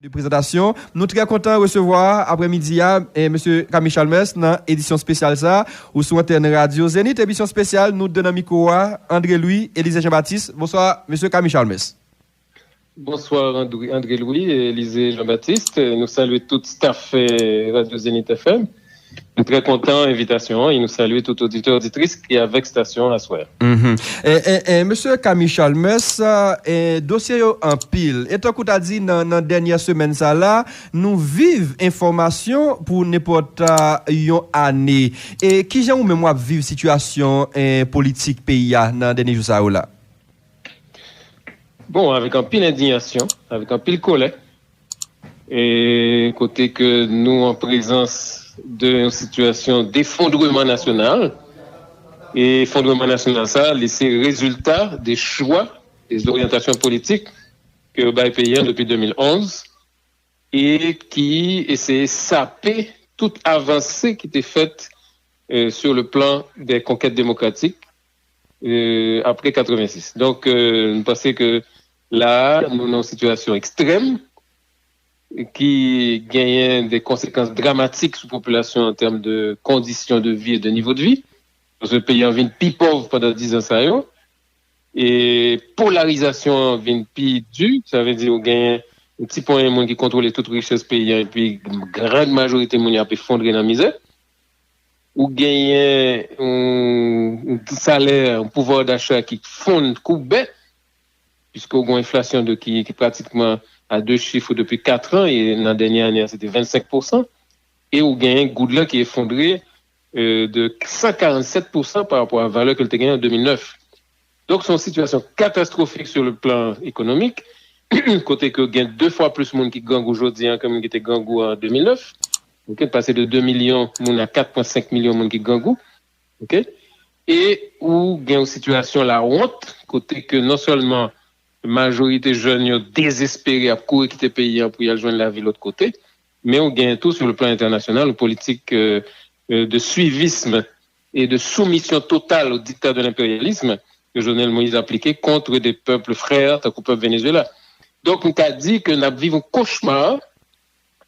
De présentation, nous sommes très contents de recevoir après-midi M. Camille Chalmers dans l'édition spéciale ça, ou sur antenne radio Zénith, émission spéciale, nous donnons micro à André Louis, Élisée Jean-Baptiste. Bonsoir, M. Camille Chalmers. Bonsoir André Louis et Élisée Jean-Baptiste. Nous saluons tout staff Radio Zénith FM. Nous sommes très contents de l'invitation et nous saluons tout auditeur auditrice qui est avec station à soir. Monsieur Camille Chalmers, dossier en pile. Et tant que tu as dit dans la dernière semaine, ça là, nous vivons information pour n'importe une année. Et qui j'ai ou même moi vivre situation politique pays dans les derniers jours ça là? Bon, avec un pile indignation, avec un pile colère. Et côté que nous en présence d'une situation d'effondrement national. Et effondrement national, ça, c'est le résultat des choix, des orientations politiques que le pays a depuis 2011 et qui essaie de saper toute avancée qui était faite sur le plan des conquêtes démocratiques après 86. Donc, nous pensons que là, nous sommes dans une situation extrême qui gagne des conséquences dramatiques sur la population en termes de conditions de vie et de niveau de vie. Parce que le pays en vient plus pauvre pendant 10 ans, ça y est. Et polarisation en vient plus dure. Ça veut dire qu'il y a un petit point de monde qui contrôle toute richesse pays et puis une grande majorité de monde a effondré dans la misère. Ou gagne un salaire, un pouvoir d'achat qui fonde coupe bête, puisqu'il y a une inflation qui est pratiquement à 2 chiffres depuis 4 ans, et l'an dernier, c'était 25%, et où gagne un Goudla qui est effondré de 147% par rapport à la valeur que le gagné en 2009. Donc, c'est une situation catastrophique sur le plan économique, côté que gagne 2 fois plus de monde qui gagne aujourd'hui comme qui était gangou en 2009. OK, passé de 2 millions monde à 4,5 millions de monde qui gangou. OK? Et où gagne une situation la honte, côté que non seulement la majorité jeune est désespérée à courir quitter le pays pour y aller joindre la vie de l'autre côté, mais on gagne tout sur le plan international, une politique de suivisme et de soumission totale au dictat de l'impérialisme que Jovenel Moïse a appliqué contre des peuples frères, tel que le peuple Venezuela. Donc, on a dit que nous vivons un cauchemar,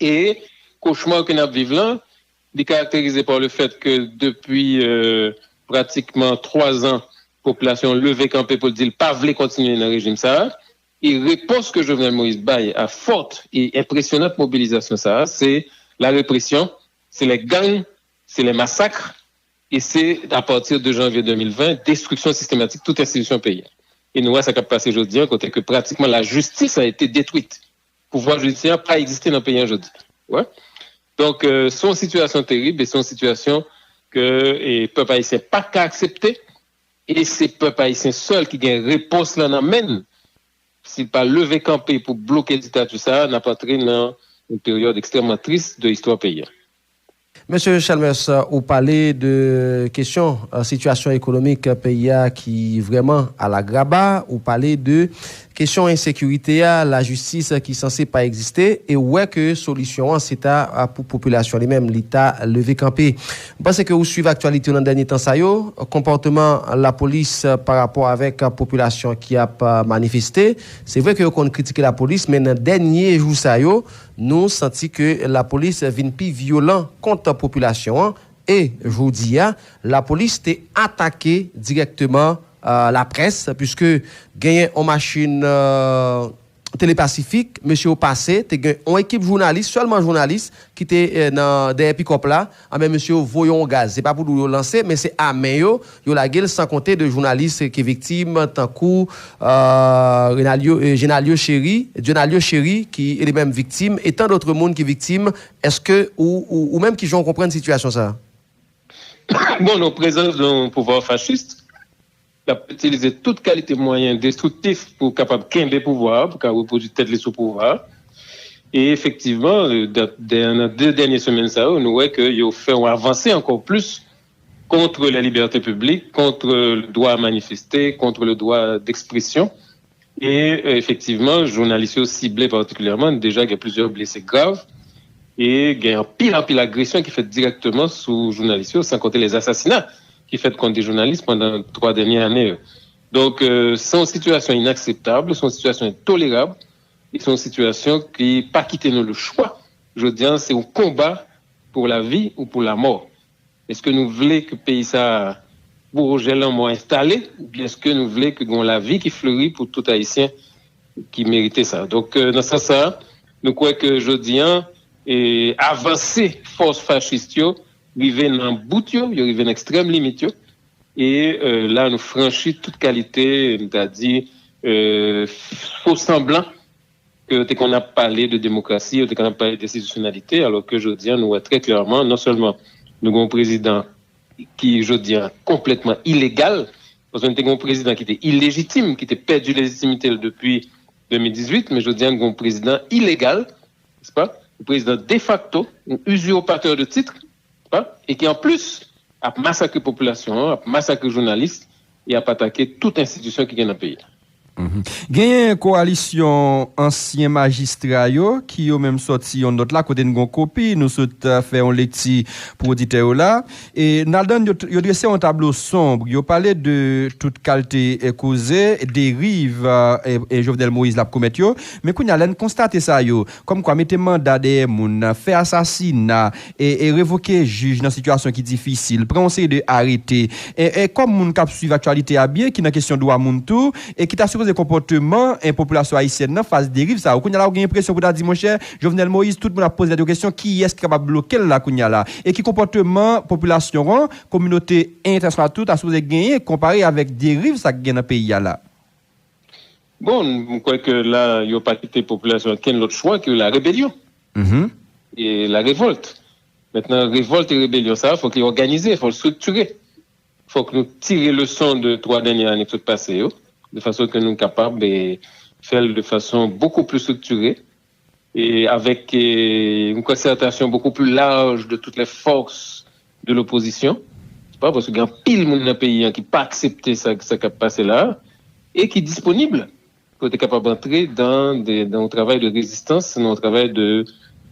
et cauchemar que nous vivons là, est caractérisé par le fait que depuis pratiquement 3 ans, population levée campée pour dire pas voulait continuer dans le régime ça. Et réponse que Jovenel Moïse baille à forte et impressionnante mobilisation ça, c'est la répression, c'est les gangs, c'est les massacres, et c'est à partir de janvier 2020 destruction systématique de toute institution pays. Et nous ça a passé aujourd'hui côté que pratiquement la justice a été détruite. Le pouvoir judiciaire n'a pas existé dans le pays aujourd'hui. Ouais. Donc c'est une situation terrible et c'est une situation que le peuple haïtien pas qu'à accepter. Et c'est le peuple haïtien seul qui gagne réponse là n'amène. S'il pas levé campé pour bloquer le dictature, ça n'a pas entré dans une période extrêmement triste de l'histoire pays. Monsieur Chalmers, vous parlez de question situation économique pays qui vraiment à la graba, vous parlez de question insécurité, la justice qui est censée pas exister, et ouais que solution c'est pour population lui-même l'État levé campé. Parce que vous suivez l'actualité dans le dernier temps ça yo, comportement la police par rapport avec la population qui a manifesté, c'est vrai que on critique la police, mais dans le dernier jour ça yo, nous senti que la police vient plus violent contre la population, et je vous dis la police t'est attaqué directement la presse, puisque gagné en machine télépacifique, monsieur au passé, t'es gagné en équipe journaliste, seulement journaliste, qui était dans des pick-up là, mais monsieur voyons gaz. C'est pas pour nous lancer, mais c'est à yo la gueule sans compter de journalistes qui est victime, tant coup, Génalio Chéri, qui est les mêmes victimes, et tant d'autres monde qui est victime. Est-ce que, ou même qui vont comprendre la situation ça? Bon, nos présences d'un pouvoir fasciste, il a utilisé toute qualité de moyens destructifs pour capable de pouvoir, pour capable reproduire tête les sous-pouvoirs. Et effectivement, dans les 2 dernières semaines, ça, nous voyons qu'ils ont fait avancer encore plus contre la liberté publique, contre le droit à manifester, contre le droit d'expression. Et effectivement, les journalistes ciblés particulièrement, déjà il y a plusieurs blessés graves. Et il y a un pile agression qui fait directement sous les journalistes, sans compter les assassinats qui fait contre des journalistes pendant 3 dernières années. Donc, c'est une situation inacceptable, c'est une situation intolérable, ils sont en situation qui pas quitter nous le choix. Je dis, c'est un combat pour la vie ou pour la mort. Est-ce que nous voulons que le pays ça bourgeois installé, ou bien est-ce que nous voulons que la vie qui fleurit pour tout Haïtien qui méritait ça. Donc, dans ce sens, nous croyons que je dis, et avancer force fasciste, arriver dans le bout, arriver dans l'extrême limite, et là, nous franchissons toute qualité, c'est-à-dire faux semblant que qu'on a parlé de démocratie, qu'on a parlé d'institutionnalité, alors que je dis, nous voyons très clairement, non seulement nous avons un président qui, je dis, complètement illégal, parce qu'on a un président qui était illégitime, qui était perdu de légitimité depuis 2018, mais je dis, nous avons un président illégal, n'est-ce pas? Un président de facto, un usurpateur de titre, n'est-ce pas? Et qui en plus a massacré la population, a massacré les journalistes et a attaqué toute institution qui est dans le pays. Gagne une coalition ancien magistrat qui yo même sorti on note là côté une copie nous fait un lecture pour auditeur là et Naldan yo dressé un tableau sombre yo parlé de toute qualité causée dérive et Jovenel Moïse l'a commettre yo mais qu'on a constaté ça yo comme quoi mettre mandat derrière moun fait assassinat et révoquer juge dans situation qui difficile prend série de arrêter et comme moun cap suivre actualité a bien qui dans question droit moun tout et qui t'a des comportements en population haïtienne dans phase dérive ça kounya là on a l'impression pour dire mon cher Jovenel Moïse tout le monde a posé la question qui est capable de bloquer là kounya là et qui comportement population communauté internationale tout a supposé gagner comparé avec dérive ça gagne dans pays là. Bon, je crois que là il y a pas quitté population quel autre choix que la rébellion. Et la révolte. Maintenant révolte et rébellion ça faut qu'il organiser, faut le structurer. Faut que nous tirer leçon de 3 dernières années tout passé de façon que nous sommes capables de faire de façon beaucoup plus structurée et avec une concertation beaucoup plus large de toutes les forces de l'opposition. C'est pas parce qu'il y a un pile de monde dans le pays qui n'a pas accepté ça qui a passé là et qui est disponible pour être capable d'entrer dans un travail de résistance, dans un travail de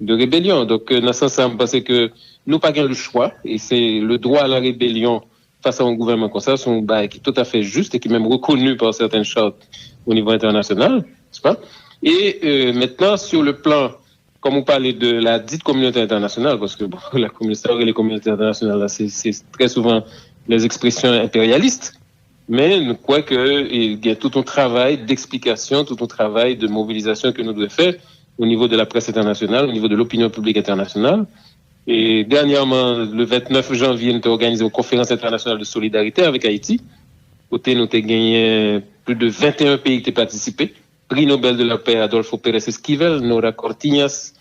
rébellion. Donc, dans ce sens, je pense que nous n'avons pas le choix et c'est le droit à la rébellion face à un gouvernement comme ça, son bail qui est tout à fait juste et qui est même reconnu par certaines chartes au niveau international, n'est-ce pas? Et maintenant, sur le plan, comme on parlait de la dite communauté internationale, parce que bon, la communauté et les communautés internationales, là, c'est très souvent les expressions impérialistes, mais nous croyons qu'il y a tout un travail d'explication, tout un travail de mobilisation que nous devons faire au niveau de la presse internationale, au niveau de l'opinion publique internationale. Et dernièrement, le 29 janvier, nous avons organisé une conférence internationale de solidarité avec Haïti. Côté, nous avons gagné plus de 21 pays qui ont participé. Prix Nobel de la paix, Adolfo Pérez Esquivel, Nora Cortiñas,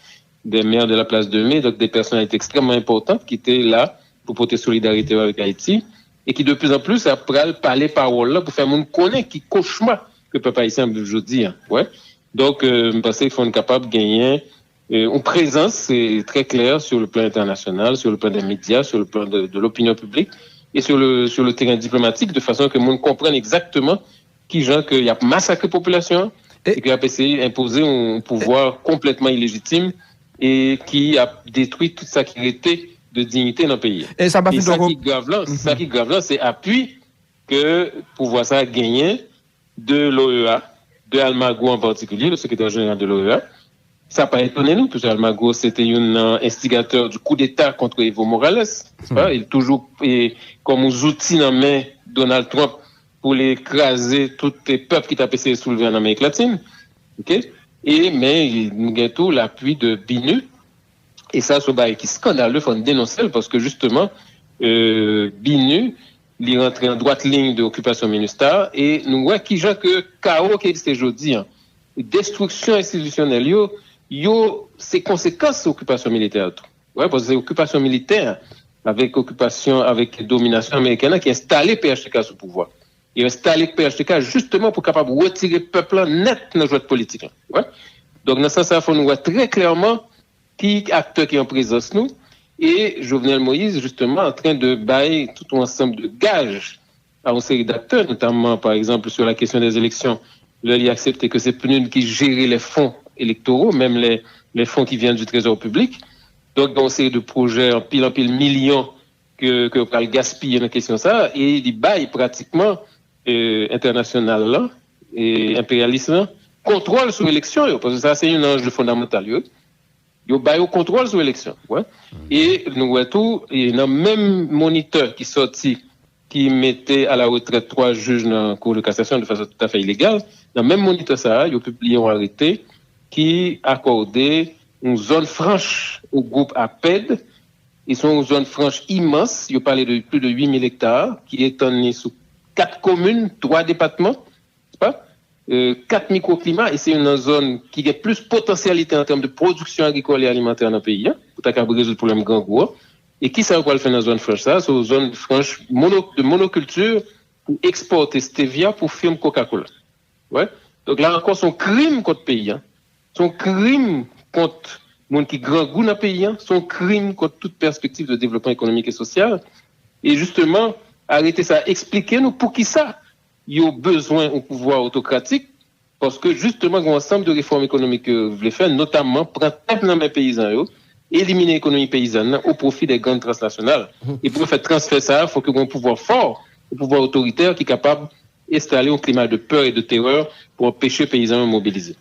des maires de la place de Mai, donc des personnalités extrêmement importantes qui étaient là pour porter solidarité avec Haïti et qui de plus en plus après parler parole là pour faire monde connaître qui cauchemar que le peuple haïtien aujourd'hui. Ouais. Donc, je pense qu'il faut être capable de gagner une présence très claire sur le plan international, sur le plan des médias, sur le plan de l'opinion publique et sur le terrain diplomatique, de façon que le monde comprenne exactement qui genre qu'il y a massacré la population et qu'il a essayé d'imposer un pouvoir complètement illégitime et qui a détruit toute sa sécurité de dignité dans le pays. Et ça qui est grave là, c'est appui que pouvoir ça a gagné de l'OEA, de Almagro en particulier, le secrétaire général de l'OEA. Ça n'a pas étonné nous, parce que Almagro, c'était un instigateur du coup d'État contre Evo Morales. Il toujours comme aux outils dans la main Donald Trump pour écraser tous les peuples qui ont essayé de soulever en Amérique latine. Okay? Mais nous avons tout l'appui de BINU. Et ça, c'est qui scandaleux, il faut dénoncer, parce que justement, BINU, il est rentré en droite ligne de l'occupation MINUSTAH, et nous voyons qui genre que chaos qui existe aujourd'hui, destruction institutionnelle, c'est conséquences de l'occupation militaire. Ouais, parce que c'est l'occupation militaire avec domination américaine qui a installé PHTK sous pouvoir. Il a installé PHTK justement pour capable de retirer le peuple net dans le jeu politique. Ouais. Donc, dans ce sens, il faut nous voir très clairement qui acteur qui est en présence nous. Et Jovenel Moïse, justement, en train de bailler tout un ensemble de gages à une série d'acteurs, notamment, par exemple, sur la question des élections. Là, il a accepté que c'est PNUD qui gérait les fonds électoraux, même les fonds qui viennent du Trésor public. Donc, dans une série de projets en pile millions que on va gaspiller dans la question ça, et il baille pratiquement international là, et impérialiste là, contrôle sur l'élection, parce que ça, c'est un enjeu fondamental. Yo ba yo contrôle sur l'élection. Ouais. Et nous voyons tout, il y a même moniteur qui sorti, qui mettait à la retraite 3 juges dans la Cour de cassation de façon tout à fait illégale. Dans le même moniteur, ça, il a publié un arrêté qui accordait une zone franche au groupe APED. Ils sont une zone franche immense. Il a parlé de plus de 8000 hectares, qui est étendue sur 4 communes, 3 départements, c'est pas? 4 microclimats, et c'est une zone qui a plus potentialité en termes de production agricole et alimentaire dans le pays, hein, pour résoudre le problème grand gros. Et qui ça va le faire dans la zone franche? Ça, c'est une zone franche de monoculture pour exporter stevia pour firme Coca-Cola. Ouais. Donc là encore, son crime contre le pays, hein. Son crime contre le monde qui grand goût dans le pays, hein. Son crime contre toute perspective de développement économique et social. Et justement, arrêter ça, expliquez-nous pour qui ça. Il y a besoin au pouvoir autocratique, parce que justement, il y a un ensemble de réformes économiques que vous voulez faire, notamment prendre tête dans les paysans, éliminer l'économie paysanne au profit des grandes transnationales. Et pour faire transférer ça, il faut qu'il y ait un pouvoir fort, un pouvoir autoritaire qui est capable d'installer un climat de peur et de terreur pour empêcher les paysans de mobiliser.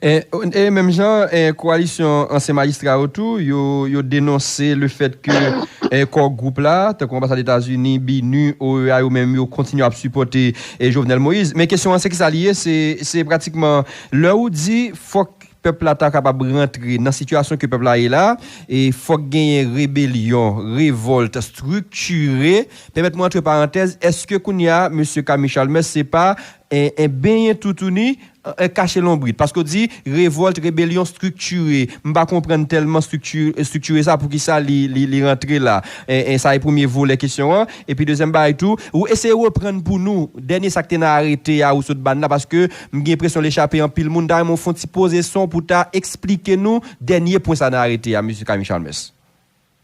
Et même genre, coalition ancien magistrat autour, ils ont dénoncé le fait que corps groupe là, tant qu'on passe aux États-Unis, BNU, OEA, ou même ils continuent à supporter Jovenel Moïse. Mais question c'est qui s'allie, c'est pratiquement là où dit faut peuple là capable de rentrer dans la situation que le peuple là est là et faut gagner rébellion, révolte structurée. Permettez-moi entre parenthèses, est-ce que Kounia, monsieur Camille Chalmers, c'est pas un bien tout uni cacher l'ombre parce qu'on dit révolte, rébellion structurée. On va comprendre tellement structurer ça pour qu'il ça li rentrer là. Et ça est premier volet question et puis deuxième bail tout ou essayer de reprendre pour nous dernier ça que arrêté à ou sur ban là parce que j'ai l'impression l'échapper en pile monde mon font ti poser son pour ta expliquer nous dernier point ça n'a arrêté à monsieur Camille Chalmers.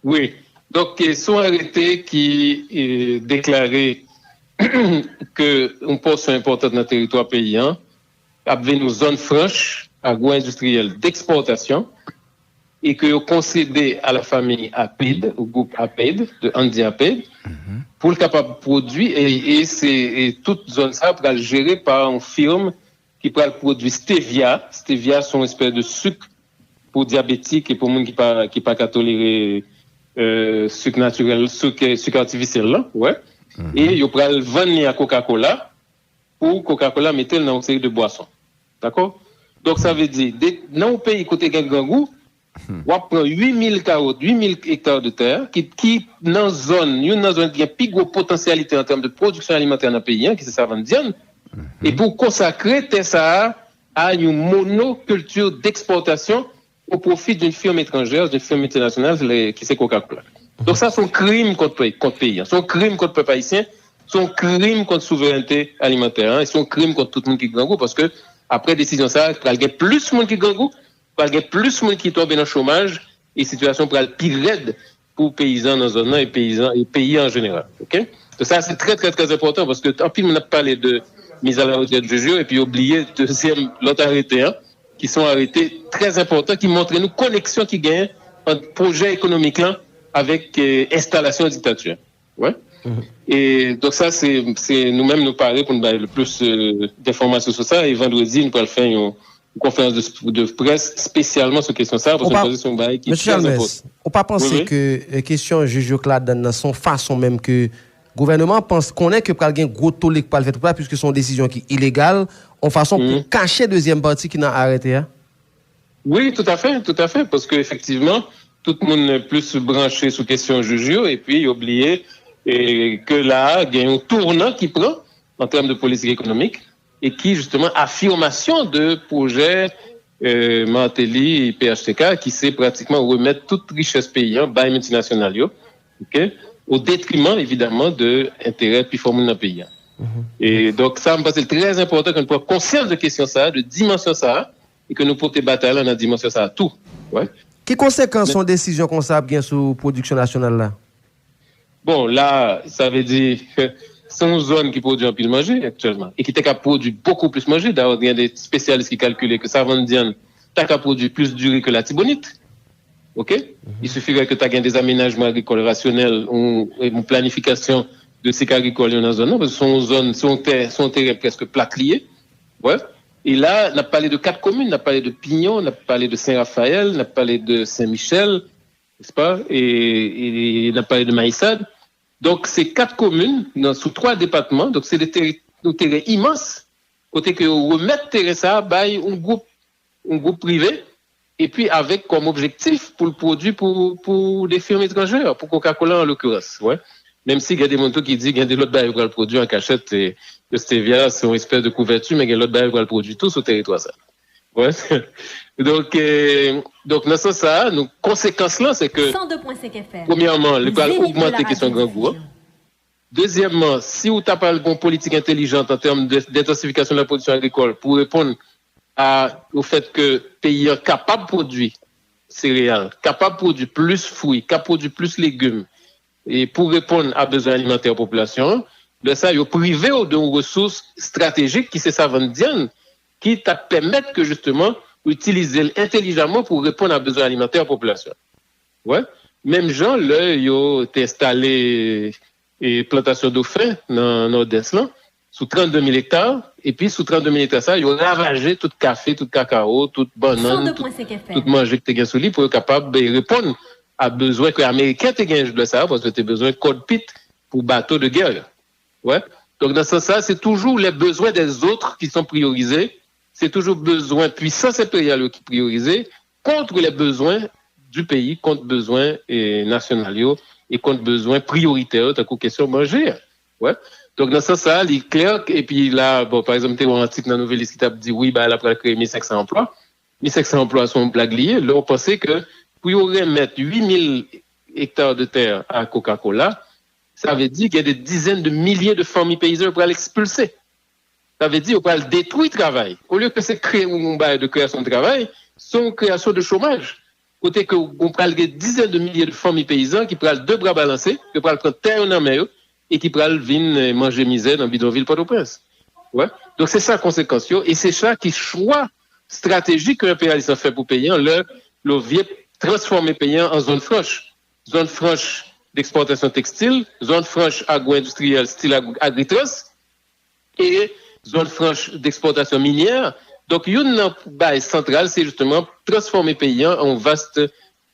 Oui. Donc sont arrêtés qui déclaré que une portion importante de notre territoire paysan avait une zone franche agro-industrielle d'exportation et que concédé à la famille APED, au groupe APED, de Andy APED, pour le capable de produire et toute zone ça pour être gérée par une firme qui peut produire stevia. Stevia sont une espèce de sucre pour diabétiques et pour les gens qui pas tolérer sucre naturel, sucre artificiel là, ouais. Et ils pourraient le vendre à Coca-Cola pour Coca-Cola mettre dans une série de boissons. D'accord? Donc ça veut dire, dans le pays côté Gangou, on prend 8000 hectares de terre qui dans une zone qui a plus grosse potentialité en termes de production alimentaire dans le pays, qui c'est Savandiane, et pour consacrer Tessa à une monoculture d'exportation au profit d'une firme étrangère, d'une firme internationale qui c'est Coca-Cola. Donc ça, c'est un crime contre le pays, c'est un crime contre le peuple haïtien, c'est un crime contre la souveraineté alimentaire, et c'est un crime contre tout le monde qui gagne, parce que après décision ça, il y a plus de monde qui gagne, il y a plus de monde qui tombe dans le chômage, et la situation pour être pire raide pour les paysans dans la zone et pays en général. Okay? Donc ça, c'est très, très, très important, parce que en plus, on a parlé de mise à la retraite de jeu, et puis oublié l'autre arrêté, qui sont arrêtés très importants, qui montrent nous connexion qui gagne entre projet économique là, avec installation de dictature. Ouais. Et donc ça, c'est nous-mêmes nous parler pour nous donner le plus d'informations sur ça. Et vendredi, nous allons faire une conférence de presse spécialement sur question ça, parce que c'est une bail qui est très importante. On ne pas penser que question juge Claude dans son façon même que le gouvernement pense qu'on est que pour un gros tollé pour le faire puisque son décision qui est illégale, en façon pour cacher deuxième partie qui n'a arrêté. Hein? Oui, tout à fait, parce que effectivement, tout le monde est plus branché sur question juge et puis oublié que là, il y a un tournant qui prend en termes de politique économique et qui, justement, affirmation de projets Martelly et PHTK qui c'est pratiquement remettre toute richesse paysan par les multinationales, okay, au détriment, évidemment, de l'intérêt plus fort dans le pays. Et donc, ça me paraît très important que nous soyons conscients de question ça, de dimension ça, et que nous portions bataille dans la dimension ça, tout. Ouais. Quelles conséquences sont décisions qu'on sait bien sur la production nationale là? Bon, là, ça veut dire que c'est une zone qui produit un pile manger actuellement et qui est capable de produire beaucoup plus manger. D'ailleurs, il y a des spécialistes qui calculent que Savandiane est capable de produire plus du riz que la Tibonite. OK? Il suffirait que tu aies des aménagements agricoles rationnels ou une planification de ces agricoles dans la zone, parce que son terrain presque plâtrier. Ouais. Et là, on a parlé de 4 communes, on a parlé de Pignon, on a parlé de Saint-Raphaël, on a parlé de Saint-Michel, n'est-ce pas? Et on a parlé de Maïssade. Donc, c'est 4 communes sous 3 départements. Donc, c'est des terrains immenses. Côté que remettre terrain ça, un groupe privé. Et puis, avec comme objectif pour le produit pour des firmes étrangères, pour Coca-Cola en l'occurrence. Ouais. Même s'il y a des motos qui disent qu'il y a des autres bails pour le produit en cachette, et le stevia, c'est une espèce de couverture, mais il y a d'autres bails pour le produit tout sur le territoire, ça. Ouais. Donc, dans ce sens, ça, nos conséquences là, c'est que, premièrement, le va augmenter question grand goût. Deuxièmement, si vous n'avez pas une politique intelligente en termes d'intensification de la production agricole pour répondre au fait que le pays est capable de produire céréales, capable de produire plus fruits, capable de produire plus légumes, et pour répondre à besoins alimentaires de la population, de ça, il est privé de ressources stratégiques qui c'est ça vendienne, qui te permettent que justement utiliser intelligemment pour répondre à besoins alimentaires de la population. Ouais. Même gens, là, ils ont installé et plantation de fin dans le nord-est, sous 32 000 hectares, et puis sous 32 000 hectares, ça, ils ont ravagé tout café, tout cacao, toute banane, tout manger que tu as sous lui pour être capable de répondre à besoin que les Américains te gagnent de ça, parce que tu as besoin de cockpit pour bateaux de guerre. Ouais. Donc, dans ce sens, c'est toujours les besoins des autres qui sont priorisés. C'est toujours besoin puissance impériale qui est priorisé contre les besoins du pays, contre besoins nationaux et contre besoins prioritaires, tant qu'une question manger. Ouais. Donc, dans ce sens, il est clair. Et puis là, bon, par exemple, tu as un article dans la nouvelle liste qui t'a dit oui, elle a créé 1500 emplois. 1500 emplois sont blagues liées. Là, on pensait que pour remettre 8000 hectares de terre à Coca-Cola, ça veut dire qu'il y a des dizaines de milliers de familles paysannes pour l'expulser. Ça veut dire qu'on va détruire le travail. Au lieu que c'est créer un bail de création de travail, c'est une création de chômage. Côté qu'on parle des dizaines de milliers de familles paysannes qui prennent 2 bras balancés, qui prennent terre en mer et qui prennent venir manger misère dans le bidonville Port-au-Prince. Ouais. Donc c'est ça la conséquence. Et c'est ça qui choix stratégique que l'impérialisme fait pour payer. Le vieux transformer payant en zone franche. Zone franche d'exportation textile, zone franche agro-industrielle style agritrans et zone franche d'exportation minière. Donc, une base centrale, c'est justement transformer payant en vaste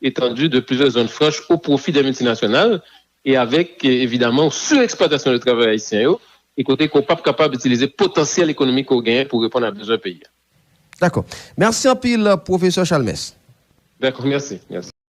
étendue de plusieurs zones franches au profit des multinationales et avec, évidemment, surexploitation du travail haïtien et côté qu'on n'est pas capable d'utiliser le potentiel économique qu'on gagne pour répondre à besoins pays. D'accord. Merci en pile, professeur Chalmès. D'accord, merci.